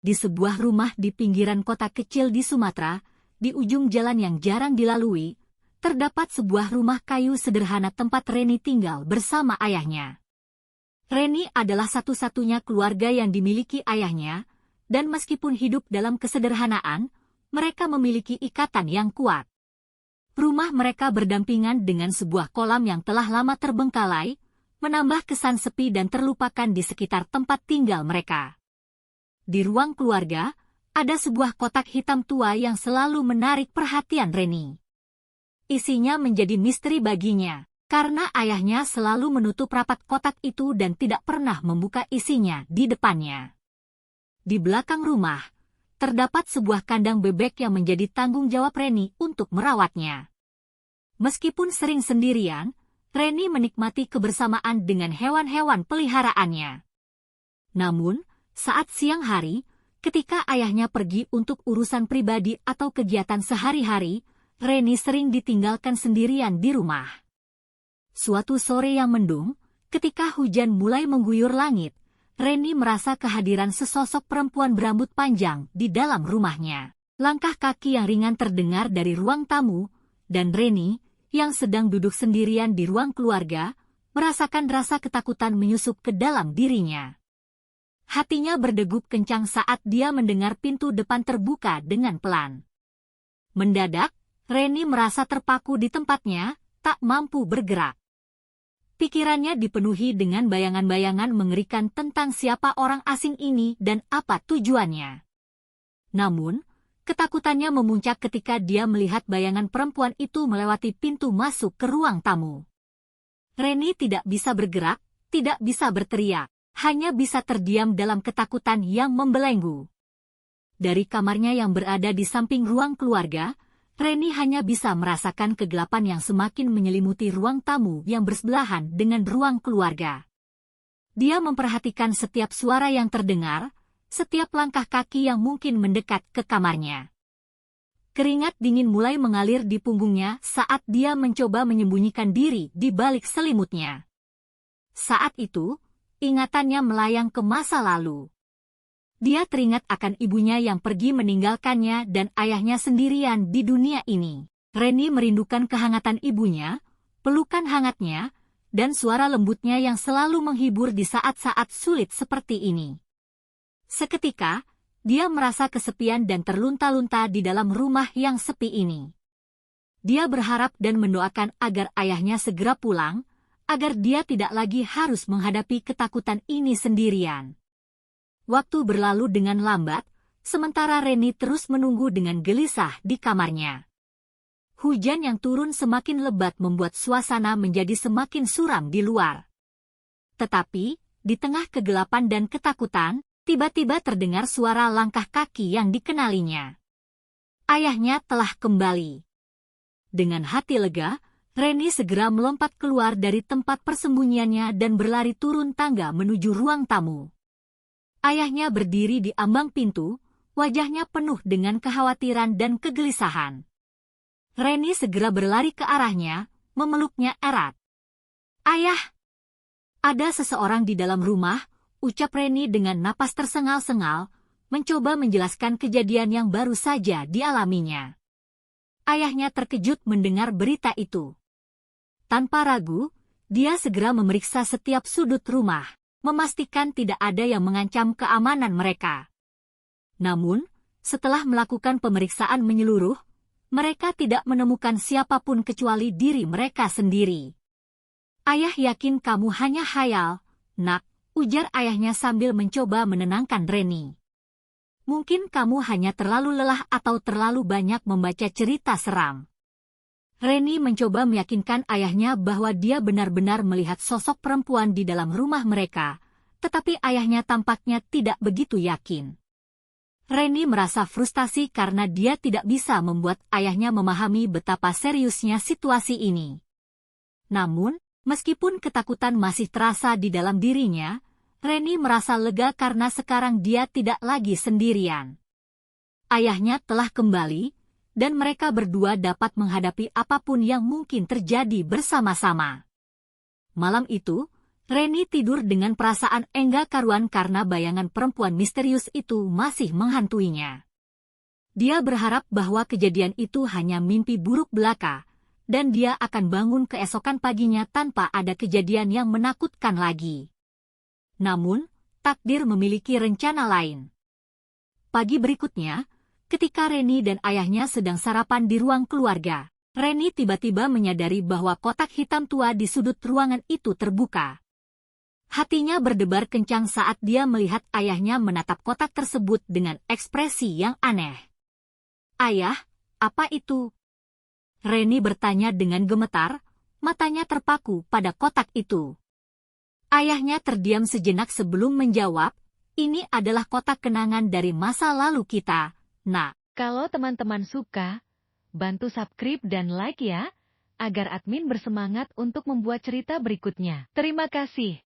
Di sebuah rumah di pinggiran kota kecil di Sumatera, di ujung jalan yang jarang dilalui, terdapat sebuah rumah kayu sederhana tempat Reni tinggal bersama ayahnya. Reni adalah satu-satunya keluarga yang dimiliki ayahnya, dan meskipun hidup dalam kesederhanaan, mereka memiliki ikatan yang kuat. Rumah mereka berdampingan dengan sebuah kolam yang telah lama terbengkalai, menambah kesan sepi dan terlupakan di sekitar tempat tinggal mereka. Di ruang keluarga, ada sebuah kotak hitam tua yang selalu menarik perhatian Reni. Isinya menjadi misteri baginya, karena ayahnya selalu menutup rapat kotak itu dan tidak pernah membuka isinya di depannya. Di belakang rumah, terdapat sebuah kandang bebek yang menjadi tanggung jawab Reni untuk merawatnya. Meskipun sering sendirian, Reni menikmati kebersamaan dengan hewan-hewan peliharaannya. Namun, saat siang hari, ketika ayahnya pergi untuk urusan pribadi atau kegiatan sehari-hari, Reni sering ditinggalkan sendirian di rumah. Suatu sore yang mendung, ketika hujan mulai mengguyur langit, Reni merasa kehadiran sesosok perempuan berambut panjang di dalam rumahnya. Langkah kaki yang ringan terdengar dari ruang tamu, dan Reni, yang sedang duduk sendirian di ruang keluarga, merasakan rasa ketakutan menyusup ke dalam dirinya. Hatinya berdegup kencang saat dia mendengar pintu depan terbuka dengan pelan. Mendadak, Reni merasa terpaku di tempatnya, tak mampu bergerak. Pikirannya dipenuhi dengan bayangan-bayangan mengerikan tentang siapa orang asing ini dan apa tujuannya. Namun, ketakutannya memuncak ketika dia melihat bayangan perempuan itu melewati pintu masuk ke ruang tamu. Reni tidak bisa bergerak, tidak bisa berteriak, hanya bisa terdiam dalam ketakutan yang membelenggu. Dari kamarnya yang berada di samping ruang keluarga, Reni hanya bisa merasakan kegelapan yang semakin menyelimuti ruang tamu yang bersebelahan dengan ruang keluarga. Dia memperhatikan setiap suara yang terdengar, setiap langkah kaki yang mungkin mendekat ke kamarnya. Keringat dingin mulai mengalir di punggungnya saat dia mencoba menyembunyikan diri di balik selimutnya. Saat itu, ingatannya melayang ke masa lalu. Dia teringat akan ibunya yang pergi meninggalkannya dan ayahnya sendirian di dunia ini. Reni merindukan kehangatan ibunya, pelukan hangatnya, dan suara lembutnya yang selalu menghibur di saat-saat sulit seperti ini. Seketika, dia merasa kesepian dan terlunta-lunta di dalam rumah yang sepi ini. Dia berharap dan mendoakan agar ayahnya segera pulang, agar dia tidak lagi harus menghadapi ketakutan ini sendirian. Waktu berlalu dengan lambat, sementara Reni terus menunggu dengan gelisah di kamarnya. Hujan yang turun semakin lebat membuat suasana menjadi semakin suram di luar. Tetapi, di tengah kegelapan dan ketakutan, tiba-tiba terdengar suara langkah kaki yang dikenalinya. Ayahnya telah kembali. Dengan hati lega, Reni segera melompat keluar dari tempat persembunyiannya dan berlari turun tangga menuju ruang tamu. Ayahnya berdiri di ambang pintu, wajahnya penuh dengan kekhawatiran dan kegelisahan. Reni segera berlari ke arahnya, memeluknya erat. "Ayah!" "Ada seseorang di dalam rumah," ucap Reni dengan napas tersengal-sengal, mencoba menjelaskan kejadian yang baru saja dialaminya. Ayahnya terkejut mendengar berita itu. Tanpa ragu, dia segera memeriksa setiap sudut rumah, memastikan tidak ada yang mengancam keamanan mereka. Namun, setelah melakukan pemeriksaan menyeluruh, mereka tidak menemukan siapapun kecuali diri mereka sendiri. "Ayah yakin kamu hanya khayal, Nak," ujar ayahnya sambil mencoba menenangkan Reni. "Mungkin kamu hanya terlalu lelah atau terlalu banyak membaca cerita seram." Reni mencoba meyakinkan ayahnya bahwa dia benar-benar melihat sosok perempuan di dalam rumah mereka, tetapi ayahnya tampaknya tidak begitu yakin. Reni merasa frustasi karena dia tidak bisa membuat ayahnya memahami betapa seriusnya situasi ini. Namun, meskipun ketakutan masih terasa di dalam dirinya, Reni merasa lega karena sekarang dia tidak lagi sendirian. Ayahnya telah kembali, dan mereka berdua dapat menghadapi apapun yang mungkin terjadi bersama-sama. Malam itu, Reni tidur dengan perasaan enggak karuan karena bayangan perempuan misterius itu masih menghantuinya. Dia berharap bahwa kejadian itu hanya mimpi buruk belaka, dan dia akan bangun keesokan paginya tanpa ada kejadian yang menakutkan lagi. Namun, takdir memiliki rencana lain. Pagi berikutnya, ketika Reni dan ayahnya sedang sarapan di ruang keluarga, Reni tiba-tiba menyadari bahwa kotak hitam tua di sudut ruangan itu terbuka. Hatinya berdebar kencang saat dia melihat ayahnya menatap kotak tersebut dengan ekspresi yang aneh. "Ayah, apa itu?" Reni bertanya dengan gemetar, matanya terpaku pada kotak itu. Ayahnya terdiam sejenak sebelum menjawab, "Ini adalah kotak kenangan dari masa lalu kita, Nak." Kalau teman-teman suka, bantu subscribe dan like ya, agar admin bersemangat untuk membuat cerita berikutnya. Terima kasih.